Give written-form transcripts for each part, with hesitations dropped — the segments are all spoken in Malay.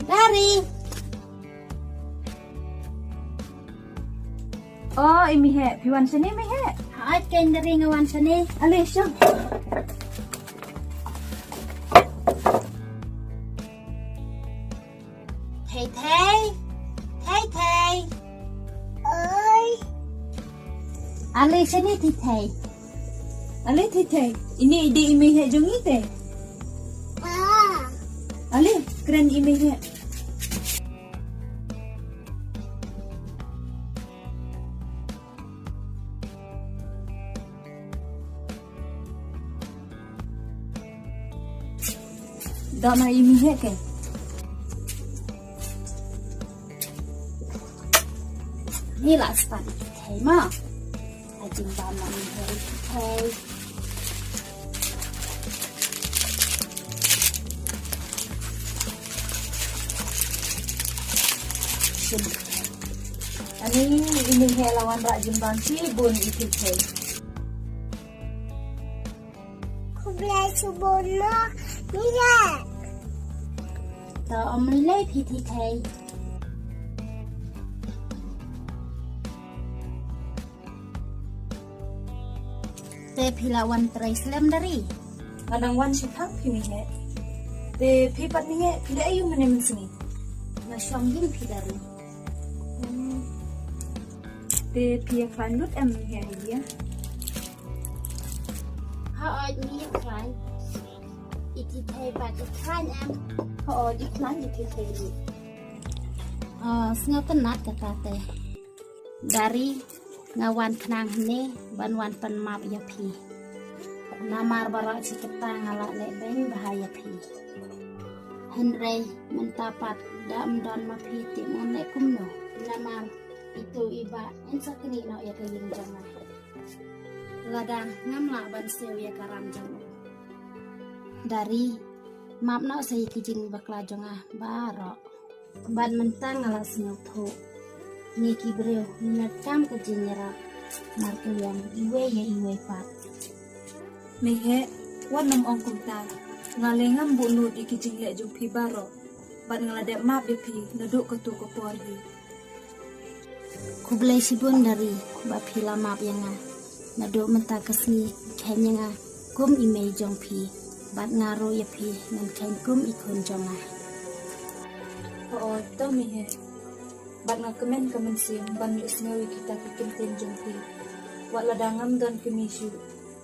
Dari. Oh, imi he, piwan sini mi he. Hai ken dari ngawan sini. Ale syong. Thầy thầy. Thầy thầy. Ơi. Ali sini thầy. Ale tete, ini ide imi he jong ite. Ale, keren imi he. Dak ma imi he ke? Ni là span thầy mà. Ai chính ba mà mình thầy. Ani ini he lawan rak jembang si bun itu he. Kublai subono ni ya. Tao ông lấy thì thầy. Te pilawan tray slam dari. Kadang wan si thang pi mi he. Te pi pat ni he, tidak ayu menemen sini. Na syonggin pi dari. Te pi klan lut em he dia. Ha oi mi klan. Iti thầy bat klan em. Oh, di klan di te lu. Sngaw kenat kata teh. Dari ngawan kenang ne banwan pan map ya pi. Namar barak si ketang ngalak lebeng bahaya pi. Henry mentapat dak mendon ma pi ti mon nek kumno. Namar itu iba ensakni no ya kaying jangan. Ladang ngamla ban sew ya karam jangan. Dari map no saya kijing bakla jongah barok. Ban mentang ngalak sngaw tho. Niki breu minakam ke jenyera markelian iwe ya iwe pat. Mi he, wan nam ong kum ta. Ngalengam bu lut iki jing he jung pi baro. Bat ngaladek map be pi naduk ke tu ke pori. Kublai sibun dari bapi lama yang naduk mentah kesni kenya nga kum ime jong pi bat ngaro ya pi ngan ken kum ikon jong Oh, to mi he. Bat nga kemen sim ban mi sngawi kita kikin ten jong pi. Wat ladangam don kemisyu.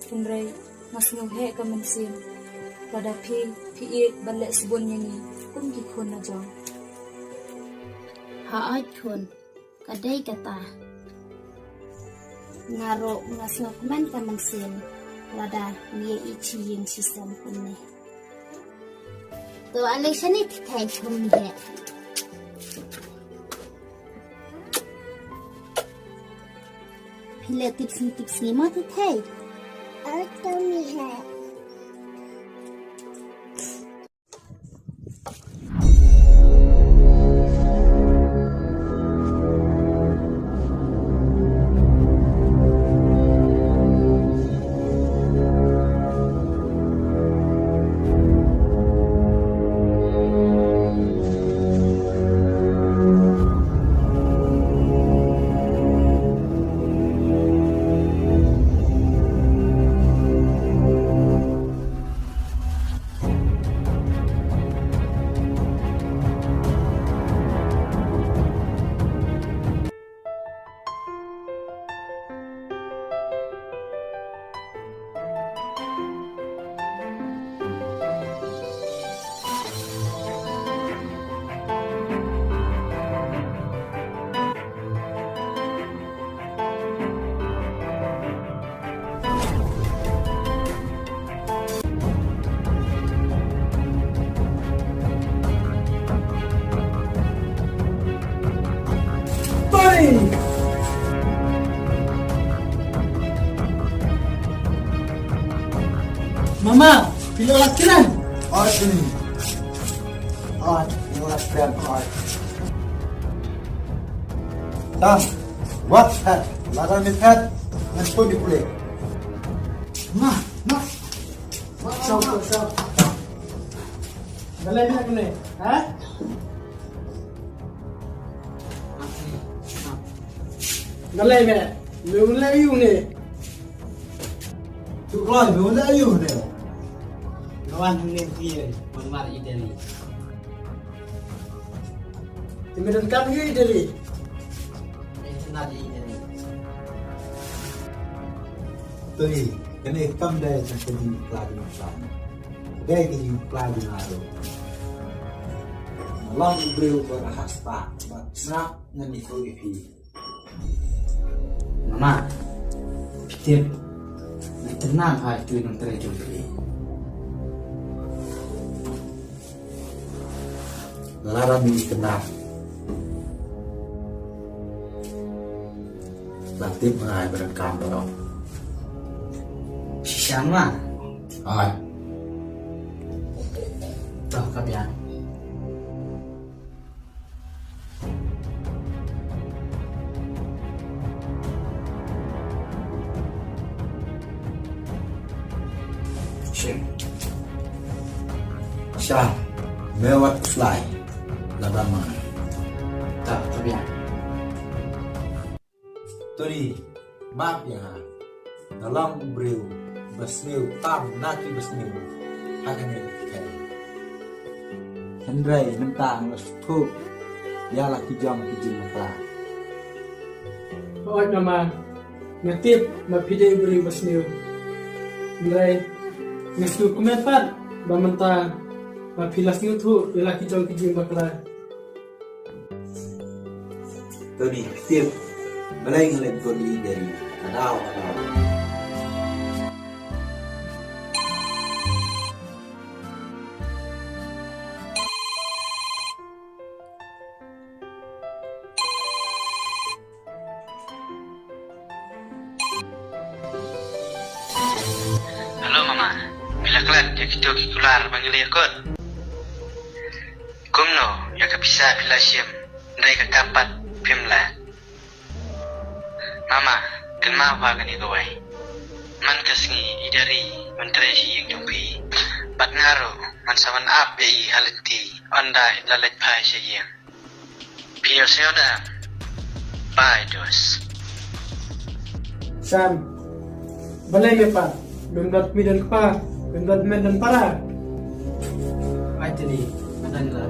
Henry ngas ngaw he kemen sim. Lada pi it balek sibun nyanyi kum kikun na jong. Haai kun kadai kata ngaro ngasno kemen sim lada nie ichi yang sistem kunne. To Alexa ni kai chum he. Pile tips ni ma thi thai. To mi hai. Mama, pilih lakiran. Art ini. Art, pilih lakiran art. Dah, what hat? Lara mit hat. Nanti di play. Nah. Show. Galing na kene, ha? Malay me, mulai yung ni. Tu keluar mula you ni. Kawan hangin kia, bermar idali. Timudan kam you idali. Senat idali. Tu ni, kena kam dah macam ni pelaju macam. Dah ni pelaju naru. Long beriu berhas pak, nak nanti kau ipi. Mama, pikir, tenang hai tu yang terjun ini. Larang ni kenal. Latih mengai berengkam dong. Siapa? Hai, Tahu kabian. Syah, mewat fly. Lama. Tahu kabian. Tu ni, maaf ya. Dalam beriu, bersniu, tam, naki bersniu. Hanya ni kan. Hendrai mentang lestu. Ya laki jam kijin makla. Oh nama ngetip mapide beri basniu. Mulai ngestu kumepat bamenta mapilas niu tu laki jong kijing bakla. Tu ni, tiap. Balai ngelet goli dari kadau. Halo mama, bila kelat ya kita keluar panggil ikut. Kumno ya kapisa bila siam, ndai kakampat pimla. Mama, kenma apa kan itu wai? Man kasngi idari menteri yang jumpi. Bat ngaro man sawan ap ya i halenti onda lalet pai sayang. Pio seoda. Bye dos. Sam, balai me pa, bembat midan pa, bembat medan para. Ai tadi, ada ni lah.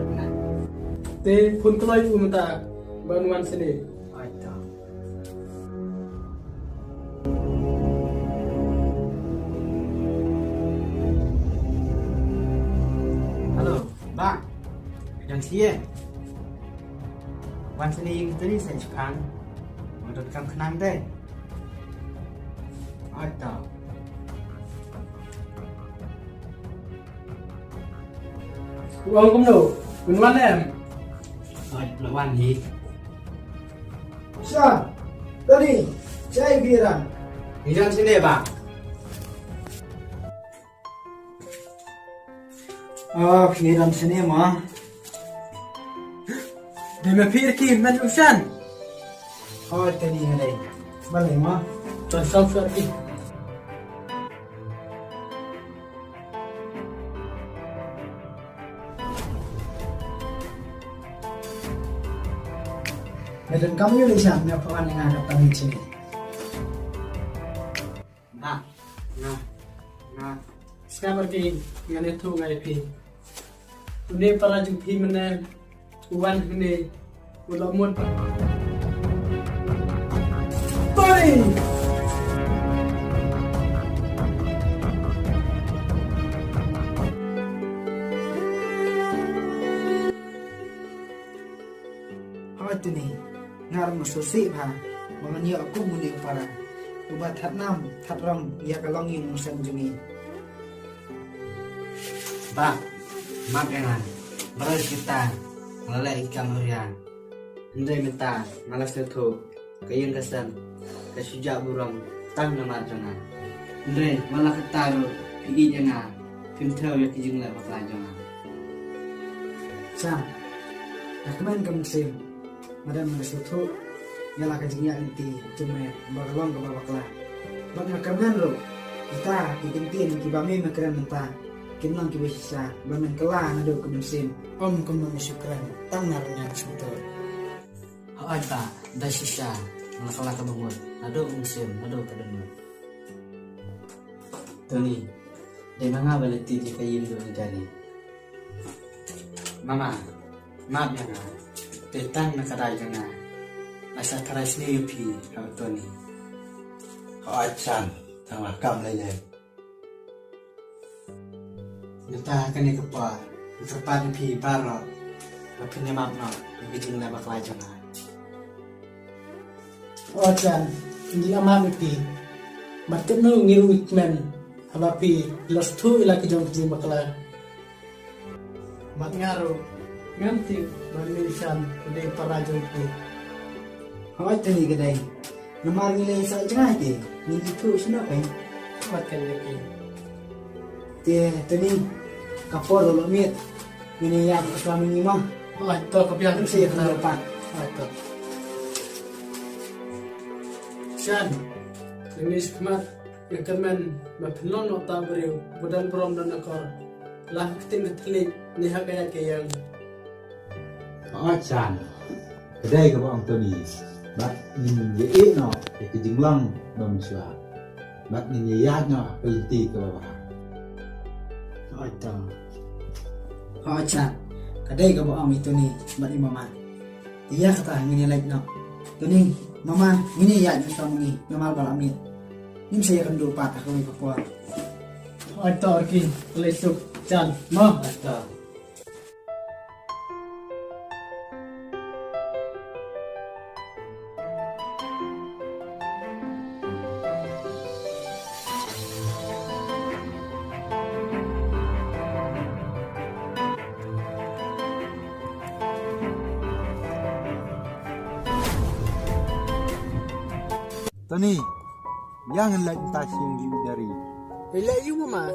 Te pun kelai umta banuan sini. Ai tahu. Halo, bang. Yang siye. Wan sini yang tadi saya cakap, menurut kamu kenang deh. Ai tahu. Uang kumno, banuan em. Ai lawan ni. Syah, tadi saya biran. Yang sini bang. Oh, biran sini mah. Di me pirki men usan. Oh, tadi ngelai. Balai mah. Tuan Samsur ki. Dan kamu yang bisa melakukan dengan hadapan sini. Nah, nah. Sekarang pergi dengan itu ngai pi. Ini para jumpi mana uan ini ulamut. Bye. Hoi tu ni, ngarang susi ha, mengenai aku muni para, ubat hat nam, hat rong, ya kalong yang musan jungi. Pak, makanan, beras kita, ngelai ikan urian. Ndai minta, malas tetu, kayang kesan, kesujak burung, tang nama jangan. Ndai malah ketaru, pigi jangan, pintar ya kijing lek bakal jangan. Sam, aku main ke musim, madam masutu, ya lah kajingnya inti, cuma bagalong ke babaklah. Bang nakaman lo, kita ikintin kibami makaran mentah. Kinang kibisisa, bamen kelah nado ke musim. Om kumno syukran, tang narnya sebetul. Hoi pak, dah sisa, masalah kebun. Aduh musim, aduh kadang. Tony, dia mengapa letih di kayu dulu tadi? Mama, maaf ya na. Tetan nak kerja na. Asa teras ni yupi, kau Tony. เขาอาจารย์ทางหลักกรรมเลยเลย Nita kan ni kepa, terpa yupi parot. Tapi ni maaf na, bikin na bakal aja na. Ojan, hindi ama mipi. Batin no ngiru ikmen. Habapi los tu ila kijong kijing bakla. Mat ngaro. Nganti bermilisan udah para jongki. Hỏi tên gì cái đây nó mang đi lên sợ chứ ai thì nhìn thì thu xin nó phải Mat kan mipi. thì tên đi cặp phô rồi miết người này làm cái mình như mong Oh, to kepian không tu xì sih không được bạn Oh, to. Shan, ini sekemat yang kemen mapilon nota beriu budan prom dan akor. Lah ketin ketelik ni hakaya kayang. เขาอาจารย์ก็ได้กับองตัวนี้บัดนินเยอะเนาะไอ้กิจลังนมชัวบัดนินเยอะเนาะไปตีกับว่า hỏi tao hỏi chặt cái đây có bộ ông itu nih buat mama iya kata ini like no tu nih mama ini ya ni kamu nih normal balak mit ini saya akan dua patah kau ikut kuat Oh, to orki lesuk Chan. Mo. Ada. Tony, jangan lagi tasing dari Bila you mama.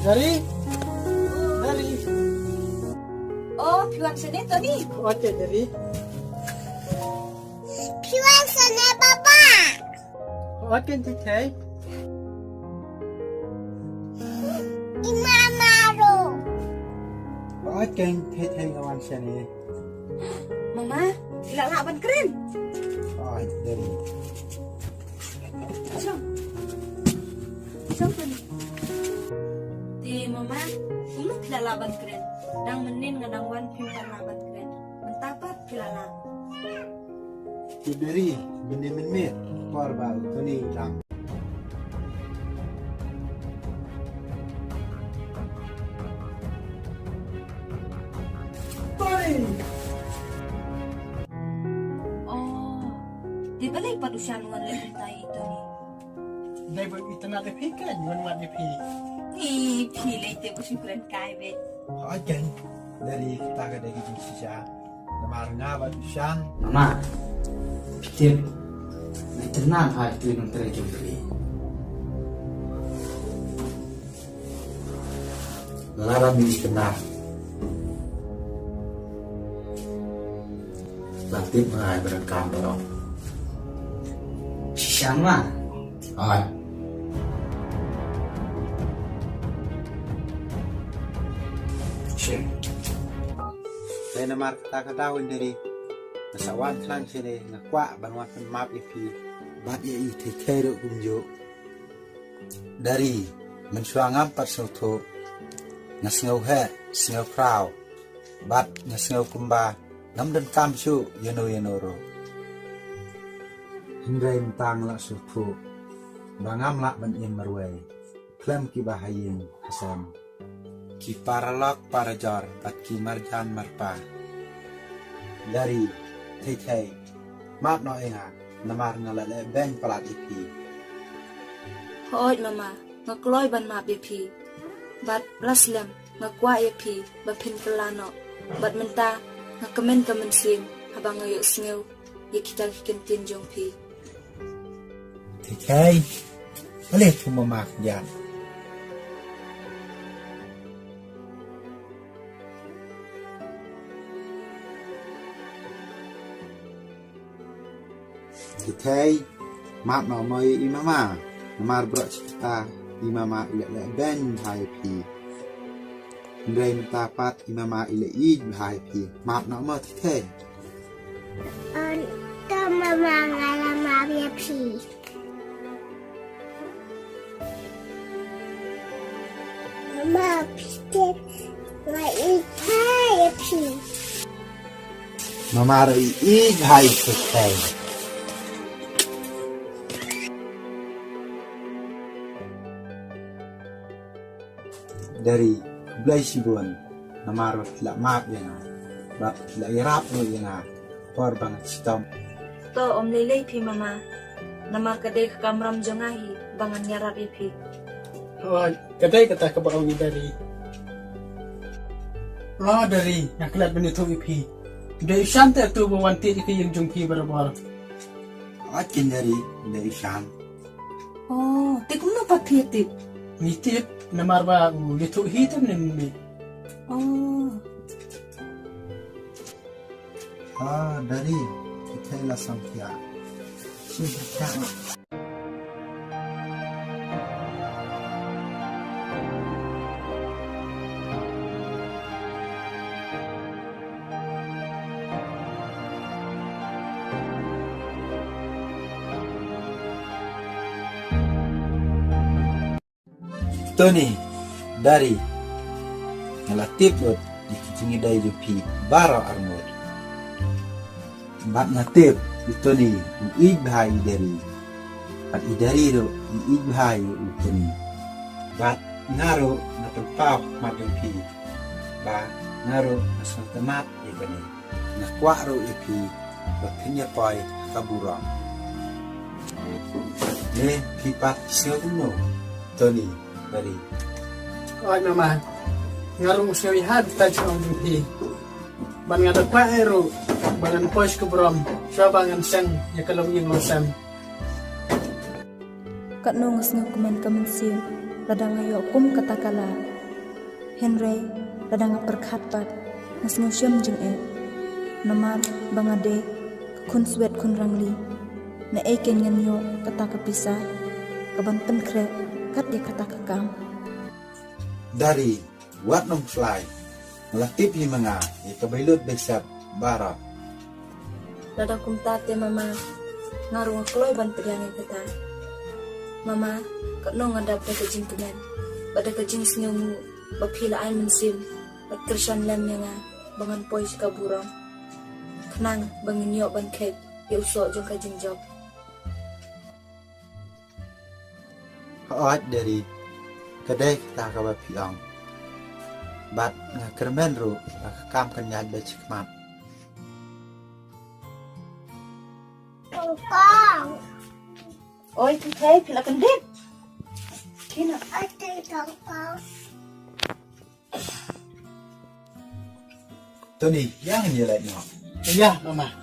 Dari? Oh, piwan sini Tony. Oke, dari. Piwan sana papa. Oke, Cikai. Imamaro. Có kênh thay thay kawan sini. Mama, tidak laban keren. Oh, dari Siyang. Siyang Tony. Di mama, umat tidak laban keren. Dang menin ngadang wan pimpan laban keren. Mentapat kilala. dari benda menmit korban Tony lang. Oh, di balik padusian wan lebih tayo Tony. Dai bu itana de pikan, wan wan de pi. Ih, pilih itu musim keren kai bet. Có kênh dari kita ke dari Indonesia. Namar ngaba siang. Mama, pikir may tenang ha itu yung trejo diri. Larang ini kenal. Latih mengai berekam dong. Siapa? Hai. Saya namar kata dari nasawan klan sini ngakwa banwan map ipi bat ya ite kero kumjo dari mensuangam parsoto ngasngau he sngau krau bat ngasngau kumba nam dan kamsu yeno yenoro hindrai mentang la sutu bangam la ban in marwai klem ki bahayin hasan ki paralok parajor bat ki marjan marpa dari thei map no enga namar ngalale beng palat ipi Hoy mama ngakloy ban ma bepi bat laslem ngakwa yepi bapin pelano bat menta ngakamen kamen sim habang ayo sngew ye kita kentin jong pi thei boleh cuma mak yan thei map no moi imama namar bro cita imama ile ben hai pi ndai mta pat imama ile I hai pi map no mo thei Anta mama ngalama pi. Mama pistet ngai thai pi. mama ro I hai thei dari Blai Sibun namaro la map yana ba la irap no yana por bang sitam to om lele pi mama namar kade kamram jongahi bangan nyarap yepi Hoy, kadai kata ka baong ni dari. Dari naklat benito ipi. Dari syante tu bawanti iki yang jungki barabar. akin dari ishan oh tikum no papi tip Nitip namar ba lito hitam ni. oh dari kita la samkia sibka Tony dari ngalatip ut dikicingi dai jupi baro armor bat ngatip Tony ibhai dari bat idari ro ibhai utoni bat ngaro na pagpaw madupi ba ngaro na saltamat ibani na kwaro ipi bat kanya pay kaburang ne pipat siyo no Tony dari Hoy mama. Ngarung siya ihad taj ang jungki. Ban ngadak pa ero banan pois ke brom. Siya bangan sang ya kalau yung losam. kat no ngas ngakuman kamen sim ladang ayo kum katakala Henry ladang perkhapat ngas ngusyam jeng namar bangade kun swet kun rangli na eken nganyo kata kapisa kaban penkre kat dia kata kakam dari wat nong fly ngelatip ni mga ikabaylut besap bara ladang kum tate mama ngarung kloy ban pedang kata mama kat no ngadap pada jing kemen pada kajing snyomu bapila ay mensim at kersan lem nga bangan pois kaburang kenang bangin yo ban kek ya usok jong kajing job kaat dari kedai kita kabar piang bat kermen ru kam kenyat becikmat Tongkong. oi tu kai pila kendit kina Ate tongkong. Tony yang ni like no Ya mama.